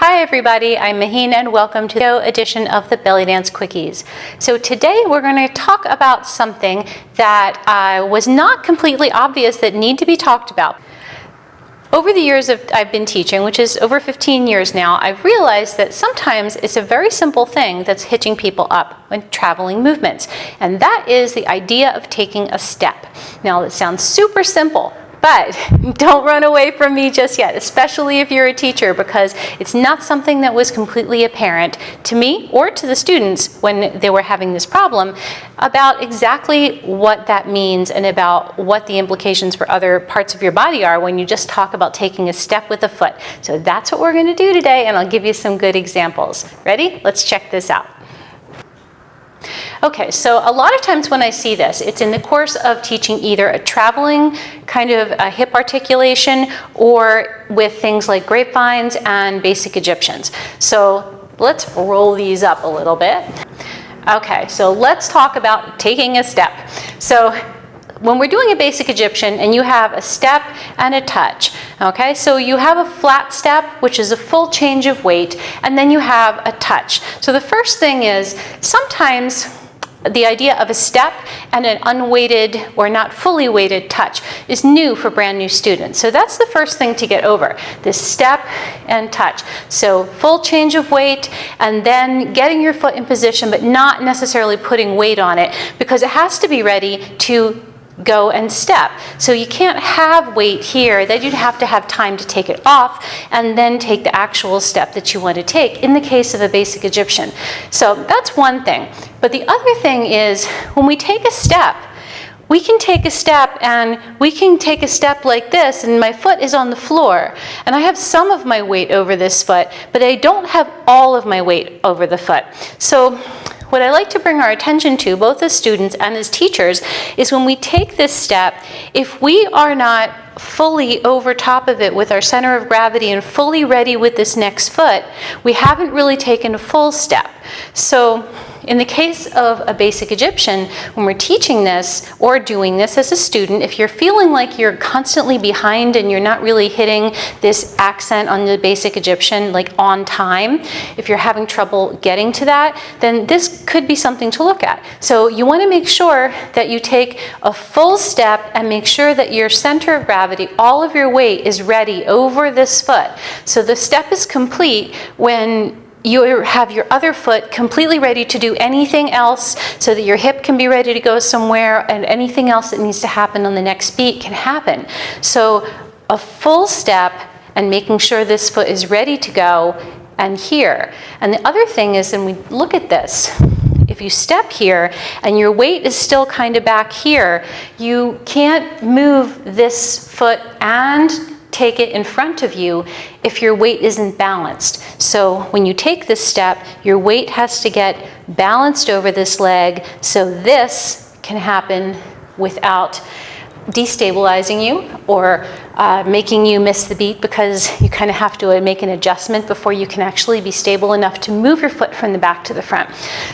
Hi everybody, I'm Mahin and welcome to the edition of the Bellydance Quickies. So today we're going to talk about something that was not completely obvious that need to be talked about. Over the years I've been teaching, which is over 15 years now, I've realized that sometimes it's a very simple thing that's hitching people up when traveling movements, and that is the idea of taking a step. Now it sounds super simple, but don't run away from me just yet, especially if you're a teacher, because it's not something that was completely apparent to me or to the students when they were having this problem about exactly what that means and about what the implications for other parts of your body are when you just talk about taking a step with a foot. So that's what we're going to do today, and I'll give you some good examples. Ready? Let's check this out. Okay, so a lot of times when I see this, it's in the course of teaching either a traveling kind of a hip articulation or with things like grapevines and basic Egyptians. So let's roll these up a little bit. Okay, so let's talk about taking a step. So when we're doing a basic Egyptian and you have a step and a touch, okay, so you have a flat step, which is a full change of weight, and then you have a touch. So the first thing is sometimes the idea of a step and an unweighted or not fully weighted touch is new for brand new students. So that's the first thing to get over, this step and touch. So full change of weight and then getting your foot in position but not necessarily putting weight on it because it has to be ready to go and step. So you can't have weight here, that you'd have to have time to take it off and then take the actual step that you want to take in the case of a basic Egyptian. So that's one thing. But the other thing is when we take a step, we can take a step and we can take a step like this and my foot is on the floor and I have some of my weight over this foot, but I don't have all of my weight over the foot. So what I like to bring our attention to, both as students and as teachers, is when we take this step, if we are not fully over top of it with our center of gravity and fully ready with this next foot, we haven't really taken a full step. So in the case of a basic Egyptian, when we're teaching this or doing this as a student, if you're feeling like you're constantly behind and you're not really hitting this accent on the basic Egyptian like on time, if you're having trouble getting to that, then this could be something to look at. So you want to make sure that you take a full step and make sure that your center of gravity, all of your weight is ready over this foot. So the step is complete when you have your other foot completely ready to do anything else so that your hip can be ready to go somewhere and anything else that needs to happen on the next beat can happen. So a full step and making sure this foot is ready to go and here. And the other thing is, and we look at this, if you step here and your weight is still kind of back here, you can't move this foot and take it in front of you if your weight isn't balanced. So when you take this step, your weight has to get balanced over this leg so this can happen without destabilizing you or making you miss the beat, because you kind of have to make an adjustment before you can actually be stable enough to move your foot from the back to the front.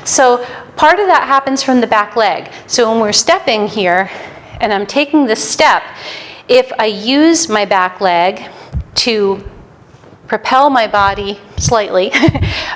So part of that happens from the back leg. So when we're stepping here and I'm taking this step, if I use my back leg to propel my body slightly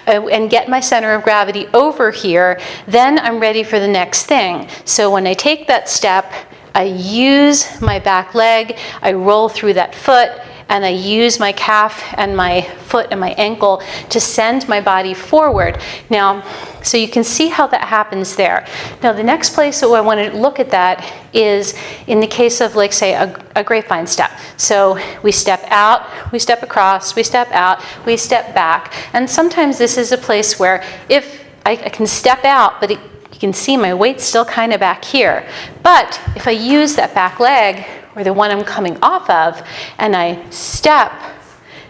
and get my center of gravity over here, then I'm ready for the next thing. So when I take that step, I use my back leg, I roll through that foot, and I use my calf and my foot and my ankle to send my body forward. Now, so you can see how that happens there. Now, the next place that I want to look at that is in the case of, like, say, a grapevine step. So we step out, we step across, we step out, we step back. And sometimes this is a place where if I can step out, but you can see my weight's still kind of back here. But if I use that back leg, or the one I'm coming off of, and I step,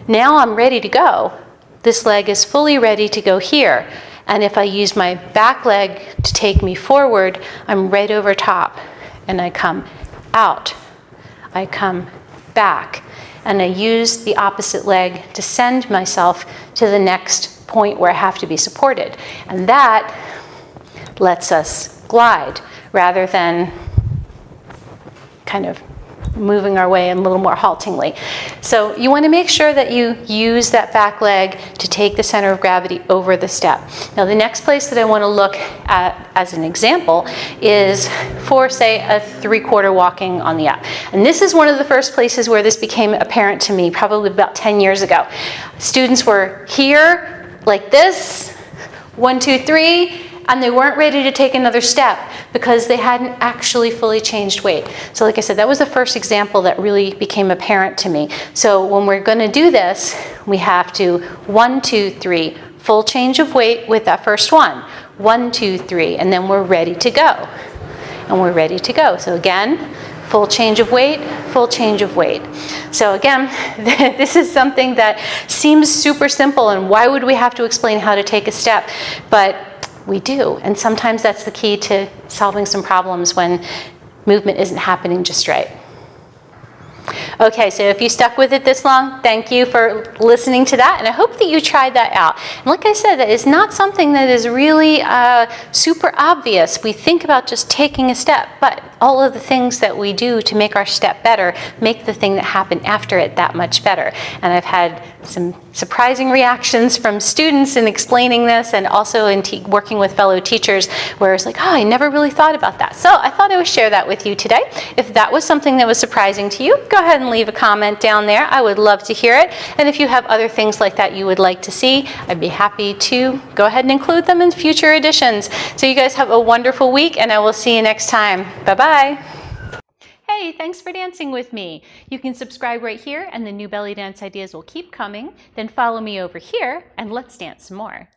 now I'm ready to go. This leg is fully ready to go here. And if I use my back leg to take me forward, I'm right over top. And I come out, I come back, and I use the opposite leg to send myself to the next point where I have to be supported. And that lets us glide rather than kind of moving our way a little more haltingly. So you want to make sure that you use that back leg to take the center of gravity over the step. Now the next place that I want to look at as an example is for, say, a 3/4 walking on the up. And this is one of the first places where this became apparent to me, probably about 10 years ago. Students were here like this, 1, 2, 3, and they weren't ready to take another step because they hadn't actually fully changed weight. So like I said, that was the first example that really became apparent to me. So when we're going to do this, we have to 1, 2, 3, full change of weight with that first one. 1, 2, 3, and then we're ready to go. And we're ready to go. So again, full change of weight, full change of weight. So again, this is something that seems super simple, and why would we have to explain how to take a step? But we do, and sometimes that's the key to solving some problems when movement isn't happening just right. Okay, so if you stuck with it this long, thank you for listening to that, and I hope that you tried that out. And like I said, that is not something that is really super obvious. We think about just taking a step, but all of the things that we do to make our step better make the thing that happened after it that much better. And I've had some surprising reactions from students in explaining this, and also in working with fellow teachers, where it's like, oh, I never really thought about that. So I thought I would share that with you today. If that was something that was surprising to you, go ahead and leave a comment down there. I would love to hear it. And if you have other things like that you would like to see, I'd be happy to go ahead and include them in future editions. So you guys have a wonderful week, and I will see you next time. Bye-bye. Hey, thanks for dancing with me. You can subscribe right here, and the new belly dance ideas will keep coming. Then follow me over here, and let's dance some more.